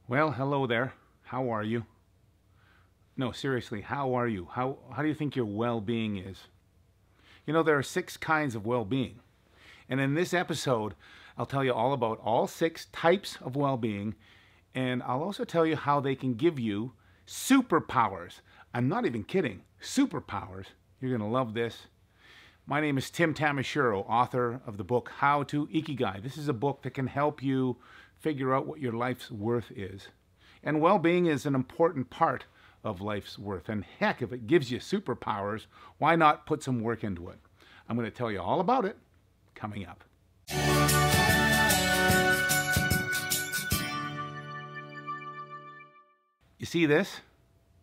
Well, hello there. How are you? No, seriously, how are you? How do you think your well-being is? You know, there are 6 kinds of well-being. And in this episode, I'll tell you all about all 6 types of well-being, and I'll also tell you how they can give you superpowers. I'm not even kidding. Superpowers. You're going to love this. My name is Tim Tamashiro, author of the book How to Ikigai. This is a book that can help you figure out what your life's worth is. And well-being is an important part of life's worth. And heck, if it gives you superpowers, why not put some work into it? I'm going to tell you all about it coming up. You see this?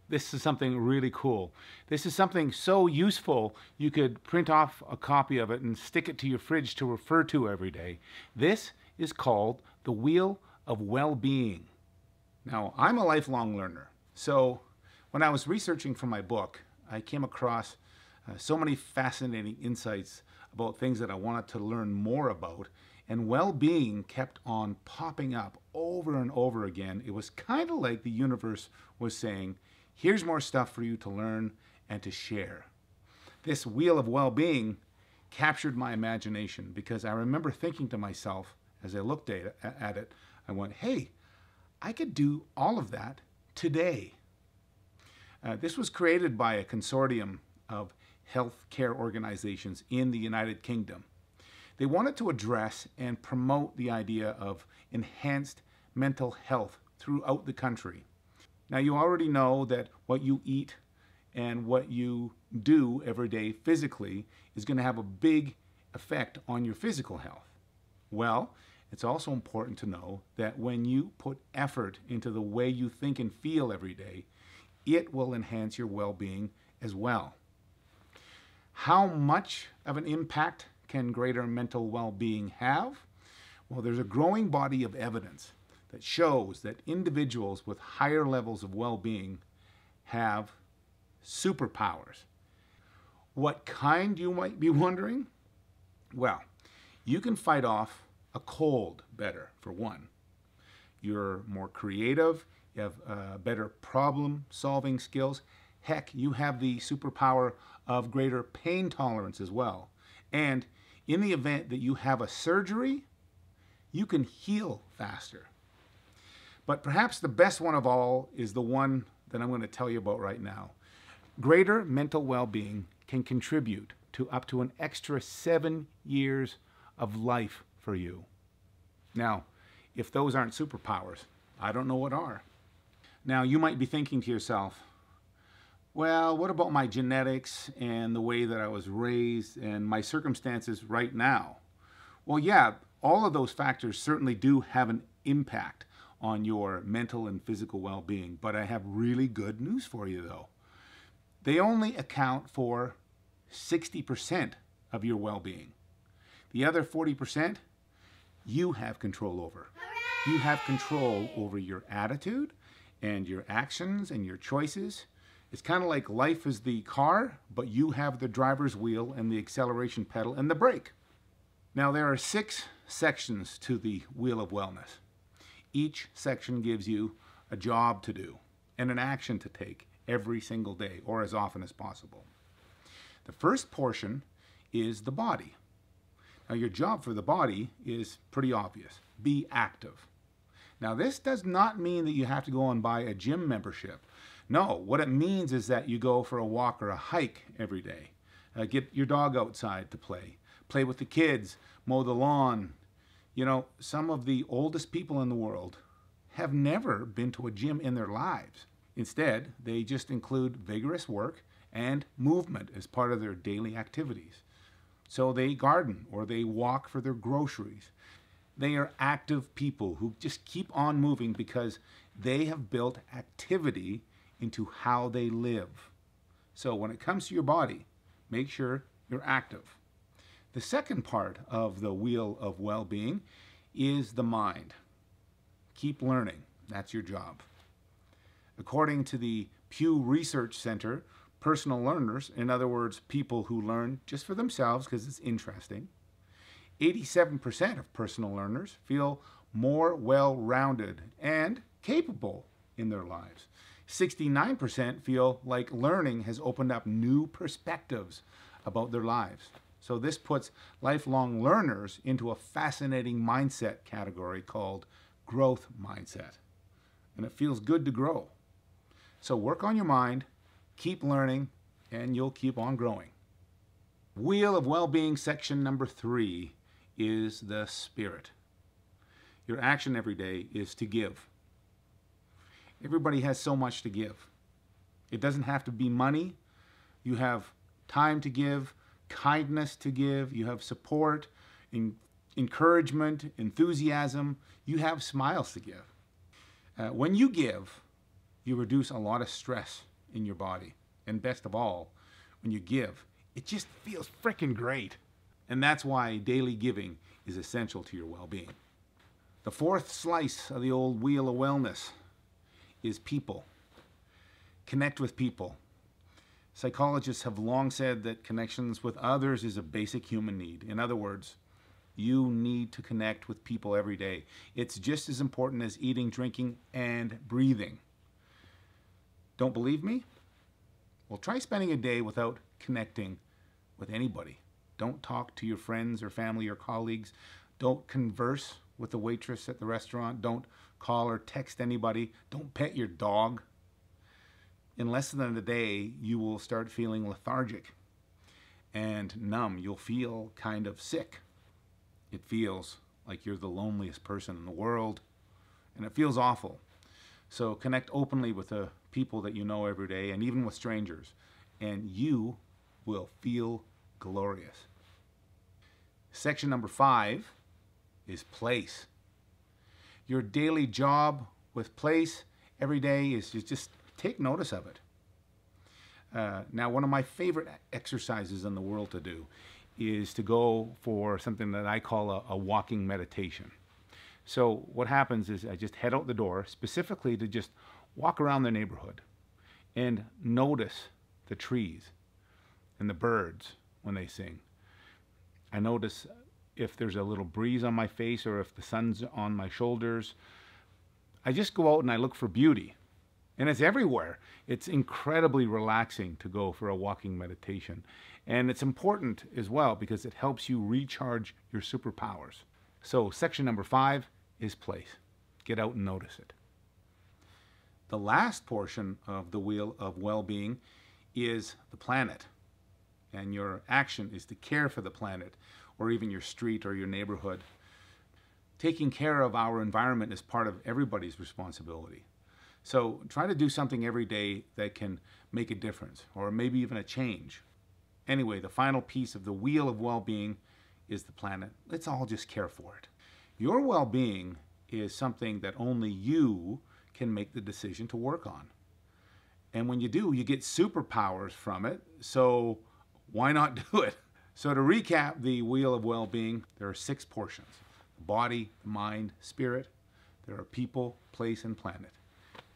This is something really cool. This is something so useful you could print off a copy of it and stick it to your fridge to refer to every day. This is called the Wheel of Wellbeing. Now, I'm a lifelong learner, so when I was researching for my book, I came across so many fascinating insights about things that I wanted to learn more about, and well-being kept on popping up over and over again. It was kind of like the universe was saying, here's more stuff for you to learn and to share. This Wheel of Well-Being captured my imagination because I remember thinking to myself as I looked at it, I went, hey, I could do all of that today. This was created by a consortium of healthcare organizations in the United Kingdom. They wanted to address and promote the idea of enhanced mental health throughout the country. Now, you already know that what you eat and what you do every day physically is going to have a big effect on your physical health. Well, it's also important to know that when you put effort into the way you think and feel every day, it will enhance your well-being as well. How much of an impact can greater mental well-being have? Well, there's a growing body of evidence that shows that individuals with higher levels of well-being have superpowers. What kind, you might be wondering? Well, you can fight off a cold better, for one. You're more creative, you have better problem-solving skills. Heck, you have the superpower of greater pain tolerance as well. And in the event that you have a surgery, you can heal faster. But perhaps the best one of all is the one that I'm going to tell you about right now. Greater mental well-being can contribute to up to an extra 7 years of life for you. Now, if those aren't superpowers, I don't know what are. Now, you might be thinking to yourself, well, what about my genetics and the way that I was raised and my circumstances right now? Well, yeah, all of those factors certainly do have an impact on your mental and physical well-being, but I have really good news for you, though. They only account for 60% of your well-being. The other 40%, you have control over. You have control over your attitude and your actions and your choices. It's kind of like life is the car, but you have the driver's wheel and the acceleration pedal and the brake. Now, there are 6 sections to the Wheel of Wellness. Each section gives you a job to do and an action to take every single day or as often as possible. The first portion is the body. Now, your job for the body is pretty obvious. Be active. Now, this does not mean that you have to go and buy a gym membership. No, what it means is that you go for a walk or a hike every day. Get your dog outside to play. Play with the kids, mow the lawn. You know, some of the oldest people in the world have never been to a gym in their lives. Instead, they just include vigorous work and movement as part of their daily activities. So they garden or they walk for their groceries. They are active people who just keep on moving because they have built activity into how they live. So when it comes to your body, make sure you're active. The second part of the Wheel of Well-Being is the mind. Keep learning. That's your job. According to the Pew Research Center, personal learners, in other words, people who learn just for themselves because it's interesting, 87% of personal learners feel more well-rounded and capable in their lives. 69% feel like learning has opened up new perspectives about their lives. So this puts lifelong learners into a fascinating mindset category called growth mindset. And it feels good to grow. So work on your mind, keep learning, and you'll keep on growing. Wheel of Wellbeing section number 3 is the spirit. Your action every day is to give. Everybody has so much to give. It doesn't have to be money. You have time to give, kindness to give, you have support, encouragement, enthusiasm. You have smiles to give. When you give, you reduce a lot of stress in your body. And best of all, when you give, it just feels freaking great. And that's why daily giving is essential to your well-being. The 4th slice of the old wheel of wellness is people. Connect with people. Psychologists have long said that connections with others is a basic human need. In other words, you need to connect with people every day. It's just as important as eating, drinking, and breathing. Don't believe me? Well, try spending a day without connecting with anybody. Don't talk to your friends or family or colleagues. Don't converse with the waitress at the restaurant. Don't call or text anybody. Don't pet your dog. In less than a day, you will start feeling lethargic and numb. You'll feel kind of sick. It feels like you're the loneliest person in the world, and it feels awful. So connect openly with the people that you know every day, and even with strangers, and you will feel glorious. Section number 5 is place. Your daily job with place every day is just take notice of it. Now, one of my favorite exercises in the world to do is to go for something that I call a walking meditation. So what happens is I just head out the door specifically to just walk around the neighborhood and notice the trees and the birds when they sing. I notice if there's a little breeze on my face or if the sun's on my shoulders. I just go out and I look for beauty. And it's everywhere. It's incredibly relaxing to go for a walking meditation. And it's important as well because it helps you recharge your superpowers. So section number 5 is place. Get out and notice it. The last portion of the Wheel of Wellbeing is the planet. And your action is to care for the planet or even your street or your neighborhood. Taking care of our environment is part of everybody's responsibility. So try to do something every day that can make a difference or maybe even a change. Anyway, the final piece of the Wheel of Wellbeing is the planet. Let's all just care for it. Your well-being is something that only you can make the decision to work on. And when you do, you get superpowers from it. So why not do it? So to recap the Wheel of Wellbeing, there are 6 portions: the body, the mind, spirit. There are people, place, and planet.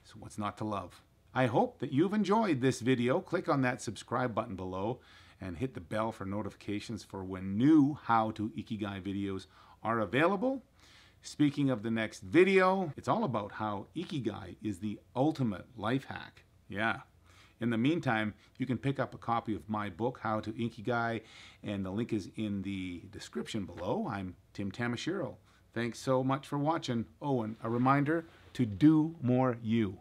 So what's not to love? I hope that you've enjoyed this video. Click on that subscribe button below and hit the bell for notifications for when new How to Ikigai videos are available. Speaking of the next video, it's all about how Ikigai is the ultimate life hack. Yeah. In the meantime, you can pick up a copy of my book, How to Ikigai, and the link is in the description below. I'm Tim Tamashiro. Thanks so much for watching. Oh, and a reminder to do more you.